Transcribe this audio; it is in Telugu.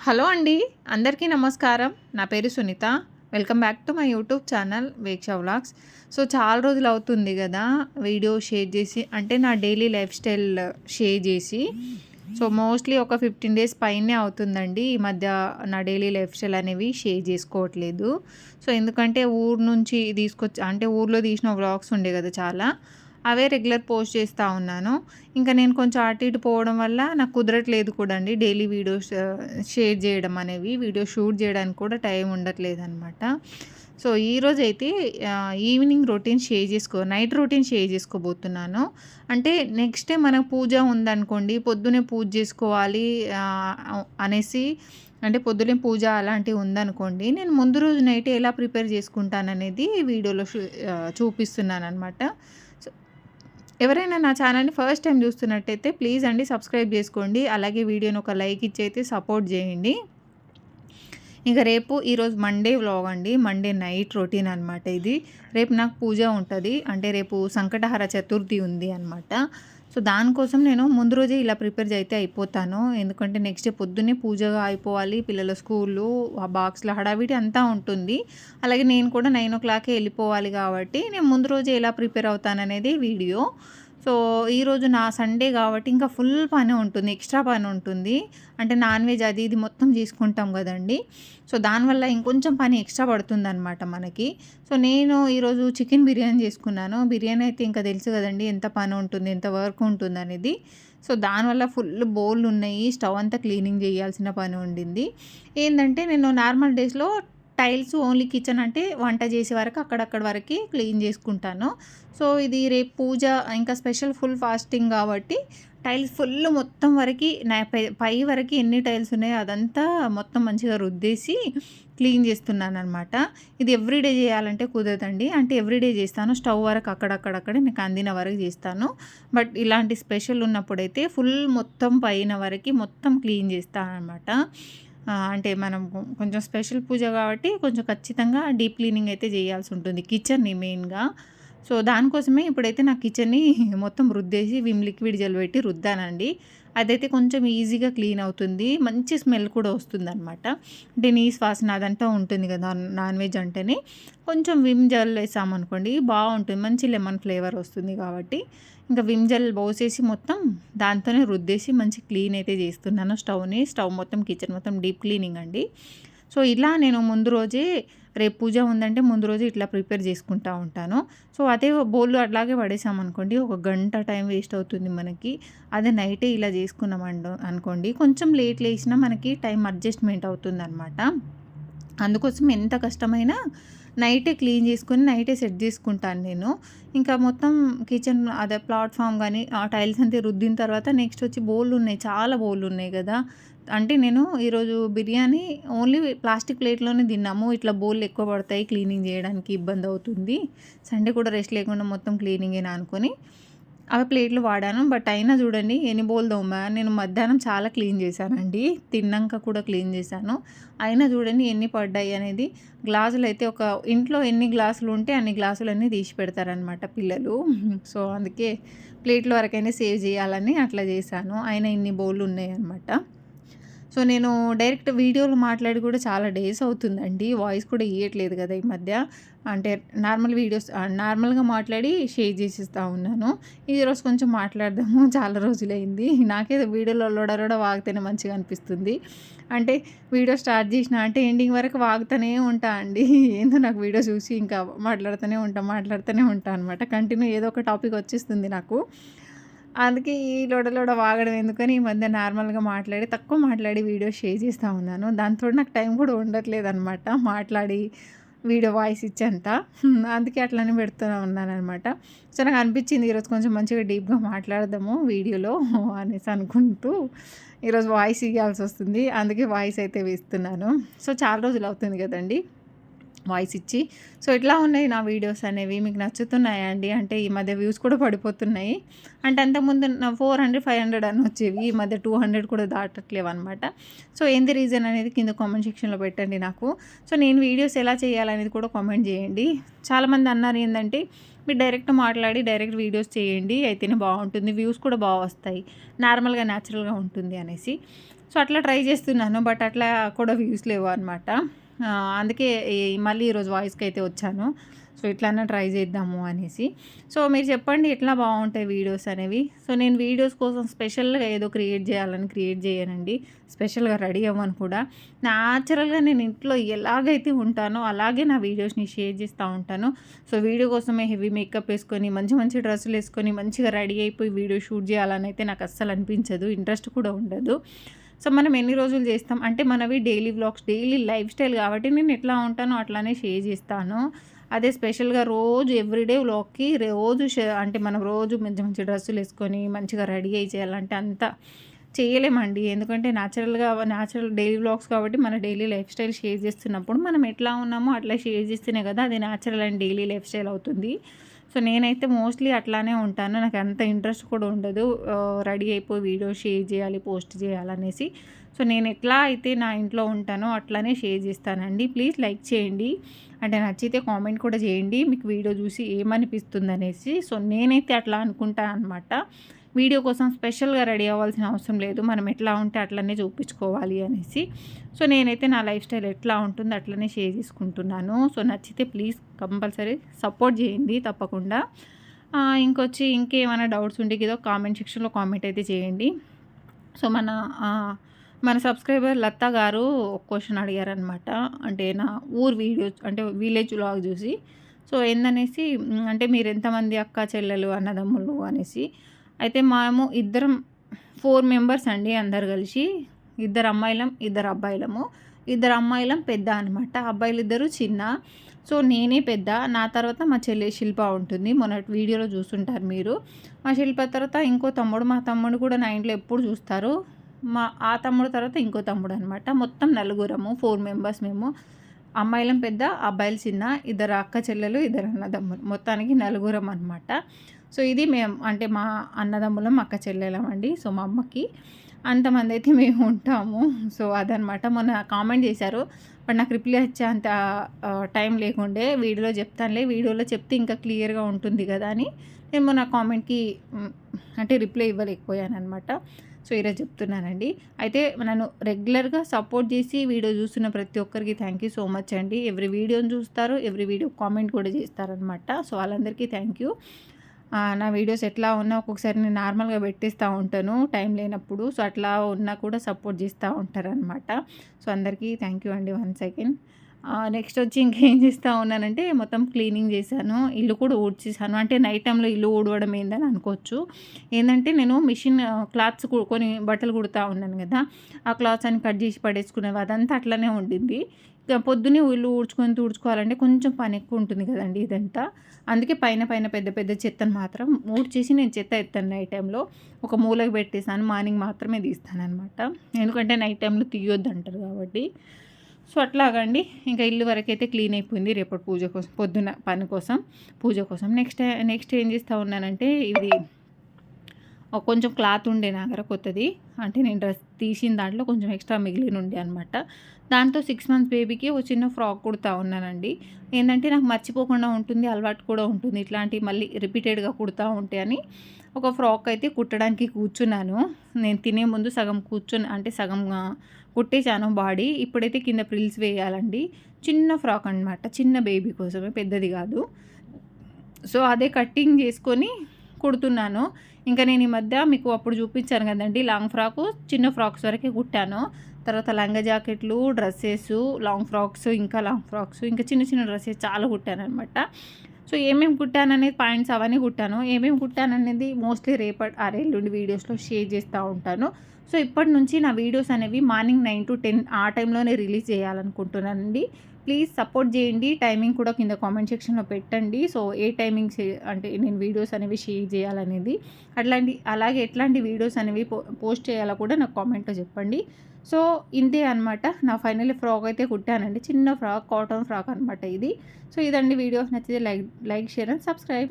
హలో అండి. అందరికీ నమస్కారం. నా పేరు Sunitha. Welcome back to my YouTube channel Veksha vlogs. So, చాలా రోజులవుతుంది గదా! వీడియో షేర్ జేసి అంటే నా డైలీ లైఫ్ స్టైల్ షేర్ జేసి. సో, మోస్ట్‌లీ ఒక 15 డేస్ పైనే అవుతుందండి. ఈ మధ్య నా డైలీ లైఫ్ స్టైల్ అనేవి షేర్ జేసుకోవట్లేదు. సో, ఎందుకంటే ఊరు నుంచి అంటే ఊర్లో తీసిన వ్లాగ్స్ ఉండే గదా చాలా. అవే రెగ్యులర్ పోస్ట్ చేస్తా ఉన్నాను. ఇంకా నేను కొంచెం అటు ఇటు పోవడం వల్ల నాకు కుదరట్లేదు కూడా అండి డైలీ వీడియోస్ షేర్ చేయడం అనేవి. వీడియో షూట్ చేయడానికి కూడా టైం ఉండట్లేదనమాట. సో, ఈరోజైతే evening routine night routine share చేసుకోబోతున్నాను. అంటే నెక్స్ట్ డే మనకు పూజ ఉందనుకోండి, పొద్దున్నే పూజ చేసుకోవాలి అనేసి అంటే పొద్దున్నే పూజ అలాంటివి ఉందనుకోండి, నేను ముందు రోజు నైటే ఎలా ప్రిపేర్ చేసుకుంటాననేది వీడియోలో చూపిస్తున్నాననమాట. సో, ఎవరైనా నా ఛానల్‌ని ఫస్ట్ టైం చూస్తున్నట్టయితే ప్లీజ్ అండి సబ్స్క్రైబ్ చేసుకోండి. అలాగే వీడియోని ఒక లైక్ ఇచ్చి అయితే సపోర్ట్ చేయండి. ఇక ఈరోజు మండే వ్లాగ్ అండి. మండే నైట్ రొటీన్ అనమాట ఇది. రేపు నాకు పూజ ఉంటది. అంటే రేపు సంకటహర చతుర్థి ఉంది అనమాట. సో, దానికోసం నేను ముందు రోజే ఇలా ప్రిపేర్ అయితే అయిపోతాను. ఎందుకంటే నెక్స్ట్ డే పొద్దున్నే పూజగా అయిపోవాలి. పిల్లల స్కూలు, ఆ బాక్స్‌ల హడావిడి అంతా ఉంటుంది. అలాగే నేను కూడా 9:00కే వెళ్ళిపోవాలి కాబట్టి నేను ముందు రోజే ఎలా ప్రిపేర్ అవుతాననేది వీడియో. సో, ఈరోజు నా సండే కాబట్టి ఇంకా ఫుల్ పని ఉంటుంది. ఎక్స్ట్రా పని ఉంటుంది. అంటే నాన్ వెజ్ అది ఇది మొత్తం చేసుకుంటాం గదండీ! సో, దానివల్ల ఇంకొంచెం పని ఎక్స్ట్రా పడుతుందనమాట మనకి. సో, నేను ఈరోజు చికెన్ బిర్యానీ చేసుకున్నాను. బిర్యానీ అయితే ఇంకా తెలుసు గదండీ! ఎంత పని ఉంటుంది, ఎంత వర్క్ ఉంటుందనేది. సో, దానివల్ల ఫుల్ బోల్లున్నాయి. స్టవ్ అంతా క్లీనింగ్ చేయాల్సిన పని ఉండింది. ఏందంటే నేను నార్మల్ డేస్‌లో టైల్స్ ఓన్లీ కిచెన్ అంటే వంట చేసే వరకు అక్కడక్కడ వరకి క్లీన్ చేసుకుంటాను. సో, ఇది రేపు పూజ ఇంకా స్పెషల్ ఫుల్ ఫాస్టింగ్ కాబట్టి టైల్స్ ఫుల్ మొత్తం వరకి నా పై వరకి ఎన్ని టైల్స్ ఉన్నాయో అదంతా మొత్తం మంచిగా రుద్దేసి క్లీన్ చేస్తున్నాననమాట. ఇది ఎవ్రీడే చేయాలంటే కుదరదండి. అంటే ఎవ్రీడే చేస్తాను. స్టవ్ వరకు అక్కడక్కడక్కడే నాకు అందిన వరకు చేస్తాను. బట్ ఇలాంటి స్పెషల్ ఉన్నప్పుడైతే ఫుల్ మొత్తం పైన వరకి మొత్తం క్లీన్ చేస్తాననమాట. అంటే మనం కొంచెం స్పెషల్ పూజ కాబట్టి కొంచెం ఖచ్చితంగా డీప్ క్లీనింగ్ అయితే చేయాల్సి ఉంటుంది కిచెన్‌ని మెయిన్‌గా. సో, దానికోసమే ఇప్పుడైతే నా కిచెన్‌ని మొత్తం రుద్దేసి విమ్ లిక్విడ్ జెల్ పెట్టి రుద్దానండి. అదైతే కొంచెం ఈజీగా క్లీన్ అవుతుంది. మంచి స్మెల్ కూడా వస్తుందనమాట. అంటే నీసు వాసన అదంతా ఉంటుంది కదా! నాన్ వెజ్ అంటేనే. కొంచెం విమ్ జెల్ ఏసామనుకోండి బావుంటుంది. మంచి లెమన్ ఫ్లేవర్ వస్తుంది కాబట్టి, ఇంకా విమ్ జెల్ పోసేసి మొత్తం దాంతోనే రుద్దేసి మంచి క్లీన్ అయితే చేస్తున్నాను స్టవ్‌ని. స్టవ్ మొత్తం కిచెన్ మొత్తం డీప్ క్లీనింగ్ అండి. సో, ఇలా నేను ముందు రోజే రేపు పూజ ఉందంటే ముందు రోజే ఇట్లా ప్రిపేర్ చేసుకుంటా ఉంటాను. సో, అదే బోళ్ళు అట్లాగే పడేసామనుకోండి ఒక గంట టైం వేస్ట్ అవుతుంది మనకి. అదే నైటే ఇలా అనుకోండి కొంచెం లేట్ లేసినా మనకి టైం అడ్జస్ట్‌మెంట్ అవుతుందనమాట. అందుకోసం ఎంత కష్టమైనా నైటే క్లీన్ చేసుకొని నైటే సెట్ చేసుకుంటాను నేను. ఇంకా మొత్తం కిచెన్ అదే ప్లాట్‌ఫార్మ్ గానీ, ఆ టైల్స్ అంతా రుద్దిన తర్వాత నెక్స్ట్ వచ్చి బోళ్ళున్నాయి. చాలా బోళ్ళున్నాయి గదా! అంటే నేను ఈరోజు బిర్యానీ ఓన్లీ ప్లాస్టిక్ ప్లేట్‌లోనే తిన్నాము. ఇట్లా బోళ్ళు ఎక్కువ పడతాయి క్లీనింగ్ చేయడానికి ఇబ్బందవుతుంది. సండే కూడా రెస్ట్ లేకుండా మొత్తం క్లీనింగేనా అనుకోని అవి ప్లేట్లు వాడాను. బట్ అయినా చూడండి ఎన్ని బోళ్ళు తోమా. నేను మధ్యాహ్నం చాలా క్లీన్ చేశానండి. తిన్నాక కూడా క్లీన్ చేశాను. అయినా చూడండి ఎన్ని పడ్డాయి అనేది. గ్లాసులైతే ఒక ఇంట్లో ఎన్ని గ్లాసులు ఉంటే అన్ని గ్లాసులన్నీ తీసి పెడతారనమాట పిల్లలు. సో, అందుకే ప్లేట్ల వరకైనా సేవ్ చేయాలని అట్లా చేశాను. అయినా ఇన్ని బోళ్ళు ఉన్నాయన్నమాట. సో, నేను డైరెక్ట్ వీడియోలో మాట్లాడి కూడా చాలా డేస్ అవుతుందండి. వాయిస్ కూడా ఇయ్యట్లేదు కదా ఈ మధ్య. అంటే నార్మల్‌గా మాట్లాడి షేర్ చేసేస్తా ఉన్నాను. ఈరోజు కొంచెం మాట్లాడదాము చాలా రోజులైంది. నాకేదో వీడియోలో లొడ లొడ వాగితేనే మంచిగా అనిపిస్తుంది. అంటే వీడియో స్టార్ట్ చేసినా అంటే ఎండింగ్ వరకు వాగుతూనే ఉంటా అండి. ఏందో నాకు వీడియో చూసి ఇంకా మాట్లాడుతూనే ఉంటా అనమాట. కంటిన్యూ ఏదో ఒక టాపిక్ వచ్చేస్తుంది నాకు. అందుకే ఈ లొడ లొడ వాగడం ఎందుకని ఈ మధ్య నార్మల్‌గా తక్కువ మాట్లాడి వీడియో షేర్ చేస్తా ఉన్నాను. దాంతోటి నాకు టైం కూడా ఉండట్లేదనమాట. మాట్లాడి వీడియో వాయిస్ ఇచ్చేంత. అందుకే అట్లనే పెడుతూ ఉన్నాననమాట. సో, నాకు అనిపించింది ఈరోజు కొంచెం మంచిగా డీప్‌గా మాట్లాడదాము వీడియోలో అనేసి అనుకుంటూ ఈరోజు వాయిస్ ఇయ్యాల్సొస్తుంది. అందుకే వాయిస్ అయితే వేస్తున్నాను. సో, చాలా రోజులు అవుతుంది కదండీ వాయిస్ ఇచ్చి. సో, ఇట్లా ఉన్నాయి నా వీడియోస్ అనేవి. మీకు నచ్చుతున్నాయా అండి? అంటే ఈ మధ్య వ్యూస్ కూడా పడిపోతున్నాయి. అంటే అంతకుముందు 400, 500 అని వచ్చేవి. ఈ మధ్య 200 కూడా దాటట్లేవన్నమాట. సో, ఏంది రీజన్ అనేది కింద కామెంట్ సెక్షన్‌లో పెట్టండి నాకు. సో, నేను వీడియోస్ ఎలా చేయాలనేది కూడా కామెంట్ చేయండి. చాలామంది అన్నారు ఏందంటే, మీరు డైరెక్ట్ మాట్లాడి డైరెక్ట్ వీడియోస్ చేయండి. అయితేనే బావుంటుంది. వ్యూస్ కూడా వస్తాయి. నార్మల్‌గా, న్యాచురల్‌గా ఉంటుంది అనేసి. సో అట్లా ట్రై చేస్తున్నాను. బట్ అట్లా కూడా వ్యూస్ లేవు అనమాట. అందుకే మళ్ళీ ఈరోజు వాయిస్కి అయితే వచ్చాను. సో ఇట్లన్నా ట్రై చేద్దాము అనేసి. సో మీరు చెప్పండి ఎట్లా బాగుంటాయి వీడియోస్ అనేవి. సో నేను వీడియోస్ కోసం స్పెషల్గా ఏదో క్రియేట్ చేయాలని క్రియేట్ చేయనండి. స్పెషల్గా రెడీ అవ్వను కూడా. న్యాచురల్గా నేను ఇంట్లో ఎలాగైతే ఉంటానో అలాగే నా వీడియోస్ని షేర్ చేస్తూ ఉంటాను. సో వీడియో కోసమే హెవీ మేకప్ వేసుకొని మంచి మంచి డ్రెస్సులు వేసుకొని మంచిగా రెడీ అయిపోయి వీడియో షూట్ చేయాలని అయితే నాకు అస్సలు అనిపించదు. ఇంట్రెస్ట్ కూడా ఉండదు. సో మనం ఎన్ని రోజులు చేస్తాం అంటే మనవి daily vlogs, daily life style కాబట్టి నేను ఎట్లా ఉంటానో అట్లానే షేర్ చేస్తాను. అదే స్పెషల్గా రోజు ఎవ్రీడే వ్లాగ్కి రోజు అంటే మనం రోజు మంచి మంచి డ్రెస్సులు వేసుకొని మంచిగా రెడీ అయ్యి చేయాలంటే అంత చేయలేమండి. ఎందుకంటే న్యాచురల్ డైలీ వ్లాగ్స్ కాబట్టి మన డైలీ లైఫ్ స్టైల్ షేర్ చేస్తున్నప్పుడు మనం ఎట్లా ఉన్నామో అట్లా షేర్ చేస్తేనే కదా అది natural and daily life style అవుతుంది. సో నేనైతే మోస్ట్లీ అట్లానే ఉంటాను. నాకు అంత ఇంట్రెస్ట్ కూడా ఉండదు రెడీ అయిపోయి వీడియో షేర్ చేయాలి, పోస్ట్ చేయాలనేసి. సో నేను ఎట్లా అయితే నా ఇంట్లో ఉంటానో అట్లానే షేర్ చేస్తానండి. ప్లీజ్ లైక్ చేయండి, అంటే నచ్చితే కామెంట్ కూడా చేయండి మీకు వీడియో చూసి ఏమనిపిస్తుంది అనేసి. సో నేనైతే అట్లా అనుకుంటాను అనమాట. వీడియో కోసం స్పెషల్గా రెడీ అవ్వాల్సిన అవసరం లేదు, మనం ఎట్లా ఉంటే అట్లనే చూపించుకోవాలి అనేసి. సో నేనైతే నా లైఫ్ స్టైల్ ఎట్లా ఉంటుందో అట్లనే షేర్ చేసుకుంటున్నాను. సో నచ్చితే ప్లీజ్ కంపల్సరీ సపోర్ట్ చేయండి తప్పకుండా. ఇంకేమైనా డౌట్స్ ఉంటే ఏదో కామెంట్ సెక్షన్లో కామెంట్ అయితే చేయండి. సో మన సబ్స్క్రైబర్ లతా గారు ఒక క్వశ్చన్ అడిగారనమాట. అంటే నా ఊరు వీడియోస్ అంటే విలేజ్ వ్లాగ్ చూసి. సో ఏందనేసి అంటే మీరు ఎంతమంది అక్క చెల్లెలు అన్నదమ్ములు అనేసి. అయితే మేము ఇద్దరం 4 మెంబర్స్ అండి అందరు కలిసి. 2 అమ్మాయిలం 2 అబ్బాయిలము. 2 అమ్మాయిలం పెద్ద అనమాట, అబ్బాయిలు 2 చిన్న. సో నేనే పెద్ద, నా తర్వాత మా చెల్లి శిల్ప ఉంటుంది. మొన్నటి వీడియోలో చూస్తుంటారు మీరు. మా శిల్ప తర్వాత ఇంకో తమ్ముడు, మా తమ్ముడు కూడా నా ఇంట్లో ఎప్పుడు చూస్తారు. ఆ తమ్ముడు తర్వాత ఇంకో తమ్ముడు అనమాట. మొత్తం 4 మెంబర్స్ మేము. అమ్మాయిలం పెద్ద, అబ్బాయిలు చిన్న, 2 అక్క చెల్లెలు, 2 అన్నదమ్ములు, మొత్తానికి 4 అనమాట. సో ఇది మేము అంటే మా అన్నదమ్ములం అక్క చెల్లెలం అండి. సో మా అమ్మకి అంతమంది అయితే మేము ఉంటాము. సో అదనమాట. మొన్న కామెంట్ చేశారు, బట్ నాకు రిప్లై ఇచ్చే అంత టైం లేకుండే. వీడియోలో చెప్తే ఇంకా క్లియర్గా ఉంటుంది కదా అని నేను మొన్న కామెంట్కి అంటే రిప్లై ఇవ్వలేకపోయాను అనమాట. సో ఈరోజు చెప్తున్నానండి. అయితే నన్ను రెగ్యులర్గా సపోర్ట్ చేసి వీడియో చూస్తున్న ప్రతి ఒక్కరికి థ్యాంక్ యూ సో మచ్ అండి. ఎవ్రీ వీడియోని చూస్తారు, ఎవ్రీ వీడియో కామెంట్ కూడా చేస్తారనమాట. సో వాళ్ళందరికీ థ్యాంక్ యూ. నా వీడియోస్ ఎట్లా ఉన్నా ఒక్కొక్కసారి నేను నార్మల్గా పెట్టేస్తూ ఉంటాను టైం లేనప్పుడు. సో అట్లా ఉన్నా కూడా సపోర్ట్ చేస్తూ ఉంటారనమాట. సో అందరికీ థ్యాంక్ యూ అండి వన్స్ అగైన్. నెక్స్ట్ వచ్చి ఇంకేం చేస్తూ ఉన్నానంటే మొత్తం క్లీనింగ్ చేశాను, ఇల్లు కూడా ఊడ్చేసాను. అంటే నైట్ టైంలో ఇల్లు ఊడవడం ఏందని అనుకోవచ్చు. ఏంటంటే నేను మిషన్ క్లాత్స్ కొన్ని బట్టలు కుడుతూ ఉన్నాను కదా, ఆ క్లాత్స్ అని కట్ చేసి పడేసుకునేవి అదంతా అట్లనే ఉండింది. ఇక పొద్దున్నే ఇల్లు తుడుచుకోవాలంటే కొంచెం పని ఎక్కువ ఉంటుంది కదండి ఇదంతా. అందుకే పైన పెద్ద పెద్ద చెత్తను మాత్రం ఊడ్చేసి నేను చెత్త ఎత్తాను నైట్ టైంలో. ఒక మూలకి పెట్టేసాను, మార్నింగ్ మాత్రమే తీస్తాను అనమాట. ఎందుకంటే నైట్ టైంలో తీయొద్దు అంటారు కాబట్టి. సో అట్లాగండి ఇంకా ఇల్లు వరకైతే క్లీన్ అయిపోయింది. రేపటి పూజ కోసం, పొద్దున పని కోసం, పూజ కోసం. నెక్స్ట్ ఏం చేస్తూ ఉన్నానంటే ఇది కొంచెం క్లాత్ ఉండే నా దగ్గర కొత్తది. అంటే నేను డ్రెస్ తీసిన దాంట్లో కొంచెం ఎక్స్ట్రా మిగిలిన ఉండే అనమాట. దాంతో 6 మంత్స్ బేబీకి ఒక చిన్న ఫ్రాక్ కుడతా ఉన్నానండి. ఏంటంటే నాకు మర్చిపోకుండా ఉంటుంది, అలవాటు కూడా ఉంటుంది ఇట్లాంటివి మళ్ళీ రిపీటెడ్గా కుడతా ఉంటే అని. ఒక ఫ్రాక్ అయితే కుట్టడానికి కూర్చున్నాను. నేను తినే ముందు సగం కుట్టేశాను బాడీ. ఇప్పుడైతే కింద ప్రిల్స్ వేయాలండి. చిన్న ఫ్రాక్ అనమాట, చిన్న బేబీ కోసమే, పెద్దది కాదు. సో అదే కట్టింగ్ చేసుకొని కుడుతున్నాను. ఇంకా నేను ఈ మధ్య మీకు అప్పుడు చూపించాను కదండి లాంగ్ ఫ్రాకు, చిన్న ఫ్రాక్స్ వరకే కుట్టాను. తర్వాత లంగా జాకెట్లు, డ్రెస్సెస్, లాంగ్ ఫ్రాక్స్, ఇంకా చిన్న చిన్న డ్రెస్సెస్ చాలా కుట్టాను అనమాట. సో ఏమేమి కుట్టాననేది పాయింట్స్ అవన్నీ కుట్టాను. ఏమేమి కుట్టాననేది మోస్ట్లీ ఎల్లుండి వీడియోస్లో షేర్ చేస్తూ ఉంటాను. సో ఇప్పటి నుంచి నా వీడియోస్ అనేవి మార్నింగ్ 9 to 10 ఆ టైంలోనే రిలీజ్ చేయాలనుకుంటున్నానండి. ప్లీజ్ సపోర్ట్ చేయండి. టైమింగ్ కూడా కింద కామెంట్ సెక్షన్లో పెట్టండి. సో ఏ టైమింగ్స్ అంటే నేను వీడియోస్ అనేవి షేర్ చేయాలనేది, అలాగే ఎట్లాంటి వీడియోస్ అనేవి పోస్ట్ చేయాలో కూడా నాకు కామెంట్లో చెప్పండి. సో ఇంతే అనమాట. నా ఫైనల్లీ ఫ్రాక్ అయితే కుట్టానండి, చిన్న ఫ్రాక్, కాటన్ ఫ్రాక్ అనమాట ఇది. సో ఇదండి వీడియో. నచ్చితే లైక్, షేర్ అండ్ సబ్స్క్రైబ్.